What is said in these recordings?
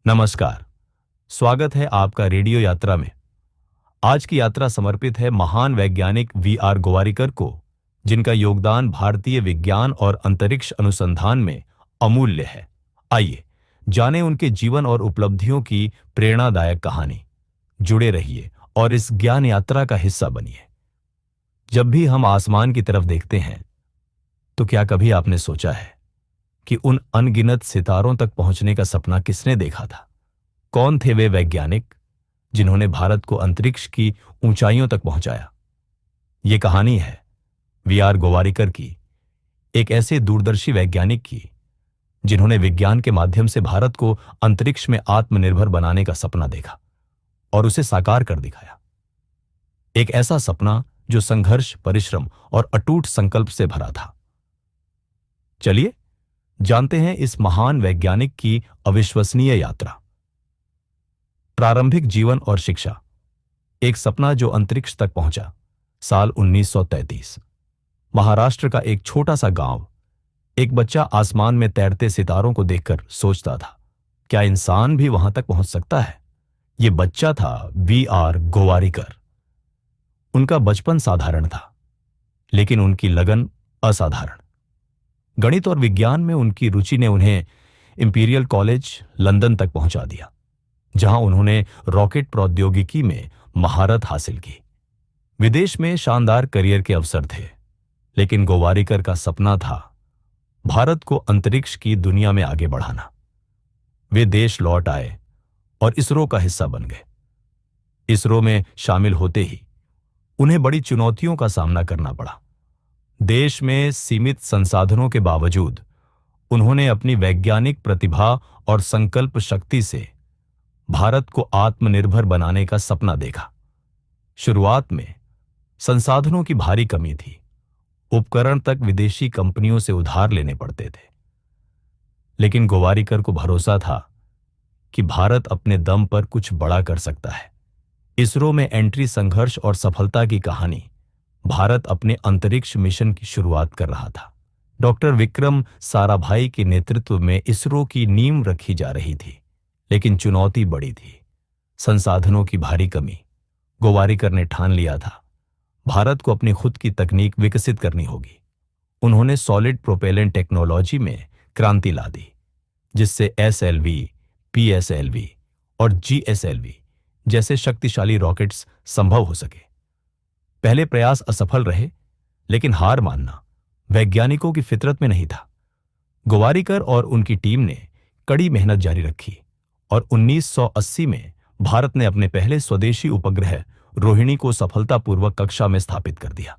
नमस्कार। स्वागत है आपका रेडियो यात्रा में। आज की यात्रा समर्पित है महान वैज्ञानिक वी.आर. गोवारिकर को, जिनका योगदान भारतीय विज्ञान और अंतरिक्ष अनुसंधान में अमूल्य है। आइए जानें उनके जीवन और उपलब्धियों की प्रेरणादायक कहानी। जुड़े रहिए और इस ज्ञान यात्रा का हिस्सा बनिए। जब भी हम आसमान की तरफ देखते हैं, तो क्या कभी आपने सोचा है कि उन अनगिनत सितारों तक पहुंचने का सपना किसने देखा था? कौन थे वे वैज्ञानिक जिन्होंने भारत को अंतरिक्ष की ऊंचाइयों तक पहुंचाया? ये कहानी है वी.आर. गोवारिकर की, एक ऐसे दूरदर्शी वैज्ञानिक की जिन्होंने विज्ञान के माध्यम से भारत को अंतरिक्ष में आत्मनिर्भर बनाने का सपना देखा और उसे साकार कर दिखाया। एक ऐसा सपना जो संघर्ष, परिश्रम और अटूट संकल्प से भरा था। चलिए जानते हैं इस महान वैज्ञानिक की अविश्वसनीय यात्रा। प्रारंभिक जीवन और शिक्षा। एक सपना जो अंतरिक्ष तक पहुंचा। साल 1933। महाराष्ट्र का एक छोटा सा गांव। एक बच्चा आसमान में तैरते सितारों को देखकर सोचता था, क्या इंसान भी वहां तक पहुंच सकता है? यह बच्चा था वी.आर. गोवारिकर। उनका बचपन साधारण था, लेकिन उनकी लगन असाधारण। गणित और विज्ञान में उनकी रुचि ने उन्हें इंपीरियल कॉलेज लंदन तक पहुंचा दिया, जहां उन्होंने रॉकेट प्रौद्योगिकी में महारत हासिल की। विदेश में शानदार करियर के अवसर थे, लेकिन गोवारिकर का सपना था भारत को अंतरिक्ष की दुनिया में आगे बढ़ाना। वे देश लौट आए और इसरो का हिस्सा बन गए। इसरो में शामिल होते ही उन्हें बड़ी चुनौतियों का सामना करना पड़ा। देश में सीमित संसाधनों के बावजूद उन्होंने अपनी वैज्ञानिक प्रतिभा और संकल्प शक्ति से भारत को आत्मनिर्भर बनाने का सपना देखा। शुरुआत में संसाधनों की भारी कमी थी। उपकरण तक विदेशी कंपनियों से उधार लेने पड़ते थे। लेकिन गोवारिकर को भरोसा था कि भारत अपने दम पर कुछ बड़ा कर सकता है। इसरो में एंट्री, संघर्ष और सफलता की कहानी। भारत अपने अंतरिक्ष मिशन की शुरुआत कर रहा था। डॉक्टर विक्रम साराभाई के नेतृत्व में इसरो की नींव रखी जा रही थी, लेकिन चुनौती बड़ी थी। संसाधनों की भारी कमी। गोवारिकर ने ठान लिया था, भारत को अपनी खुद की तकनीक विकसित करनी होगी। उन्होंने सॉलिड प्रोपेलेंट टेक्नोलॉजी में क्रांति ला दी, जिससे एसएलवी, पीएसएलवी और जीएसएलवी जैसे शक्तिशाली रॉकेट्स संभव हो सके। पहले प्रयास असफल रहे, लेकिन हार मानना वैज्ञानिकों की फितरत में नहीं था। गोवारिकर और उनकी टीम ने कड़ी मेहनत जारी रखी और 1980 में भारत ने अपने पहले स्वदेशी उपग्रह रोहिणी को सफलतापूर्वक कक्षा में स्थापित कर दिया।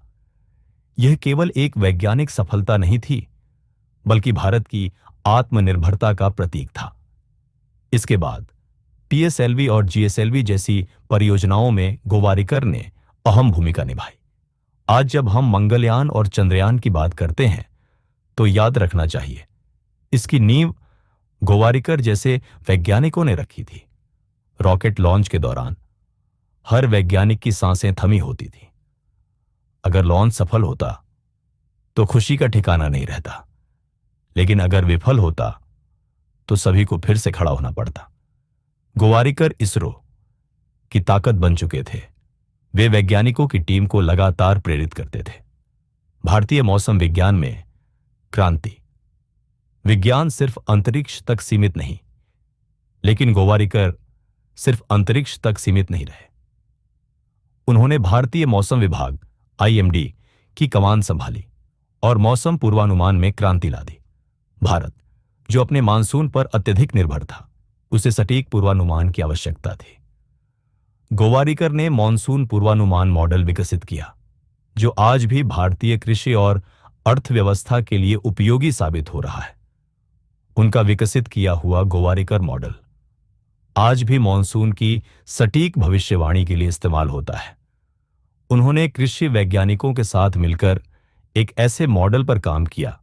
यह केवल एक वैज्ञानिक सफलता नहीं थी, बल्कि भारत की आत्मनिर्भरता का प्रतीक था। इसके बाद पीएसएलवी और जीएसएलवी जैसी परियोजनाओं में गोवारिकर ने अहम भूमिका निभाई। आज जब हम मंगलयान और चंद्रयान की बात करते हैं, तो याद रखना चाहिए, इसकी नींव गोवारिकर जैसे वैज्ञानिकों ने रखी थी। रॉकेट लॉन्च के दौरान हर वैज्ञानिक की सांसें थमी होती थी। अगर लॉन्च सफल होता तो खुशी का ठिकाना नहीं रहता, लेकिन अगर विफल होता तो सभी को फिर से खड़ा होना पड़ता। गोवारिकर इसरो की ताकत बन चुके थे। वे वैज्ञानिकों की टीम को लगातार प्रेरित करते थे। भारतीय मौसम विज्ञान में क्रांति। विज्ञान सिर्फ अंतरिक्ष तक सीमित नहीं, लेकिन गोवारिकर सिर्फ अंतरिक्ष तक सीमित नहीं रहे। उन्होंने भारतीय मौसम विभाग आईएमडी की कमान संभाली और मौसम पूर्वानुमान में क्रांति ला दी। भारत, जो अपने मानसून पर अत्यधिक निर्भर था, उसे सटीक पूर्वानुमान की आवश्यकता थी। गोवारिकर ने मॉनसून पूर्वानुमान मॉडल विकसित किया, जो आज भी भारतीय कृषि और अर्थव्यवस्था के लिए उपयोगी साबित हो रहा है। उनका विकसित किया हुआ गोवारिकर मॉडल आज भी मॉनसून की सटीक भविष्यवाणी के लिए इस्तेमाल होता है। उन्होंने कृषि वैज्ञानिकों के साथ मिलकर एक ऐसे मॉडल पर काम किया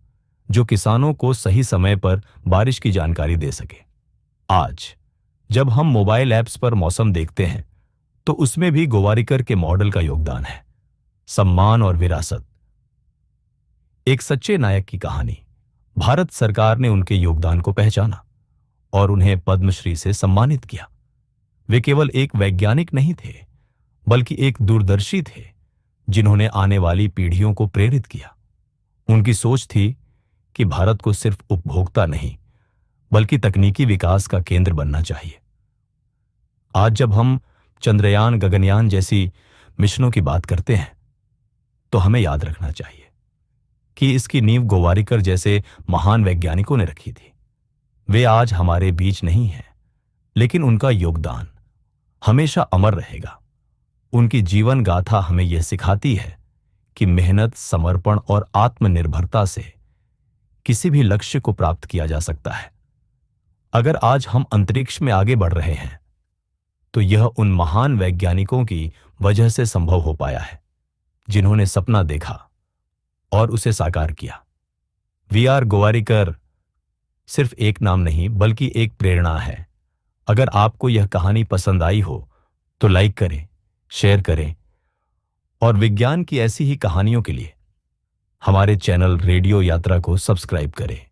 जो किसानों को सही समय पर बारिश की जानकारी दे सके। आज जब हम मोबाइल ऐप्स पर मौसम देखते हैं, तो उसमें भी गोवारिकर के मॉडल का योगदान है। सम्मान और विरासत। एक सच्चे नायक की कहानी। भारत सरकार ने उनके योगदान को पहचाना। और उन्हें पद्मश्री से सम्मानित किया। वे केवल एक वैज्ञानिक नहीं थे, बल्कि एक दूरदर्शी थे जिन्होंने आने वाली पीढ़ियों को प्रेरित किया। उनकी सोच थी कि भारत को सिर्फ उपभोक्ता नहीं, बल्कि तकनीकी विकास का केंद्र बनना चाहिए। आज जब हम चंद्रयान, गगनयान जैसी मिशनों की बात करते हैं, तो हमें याद रखना चाहिए कि इसकी नींव गोवारिकर जैसे महान वैज्ञानिकों ने रखी थी। वे आज हमारे बीच नहीं हैं, लेकिन उनका योगदान हमेशा अमर रहेगा। उनकी जीवन गाथा हमें यह सिखाती है कि मेहनत, समर्पण और आत्मनिर्भरता से किसी भी लक्ष्य को प्राप्त किया जा सकता है। अगर आज हम अंतरिक्ष में आगे बढ़ रहे हैं, तो यह उन महान वैज्ञानिकों की वजह से संभव हो पाया है, जिन्होंने सपना देखा और उसे साकार किया। वी.आर. गोवारिकर सिर्फ एक नाम नहीं, बल्कि एक प्रेरणा है। अगर आपको यह कहानी पसंद आई हो, तो लाइक करें, शेयर करें और विज्ञान की ऐसी ही कहानियों के लिए हमारे चैनल रेडियो यात्रा को सब्सक्राइब करें।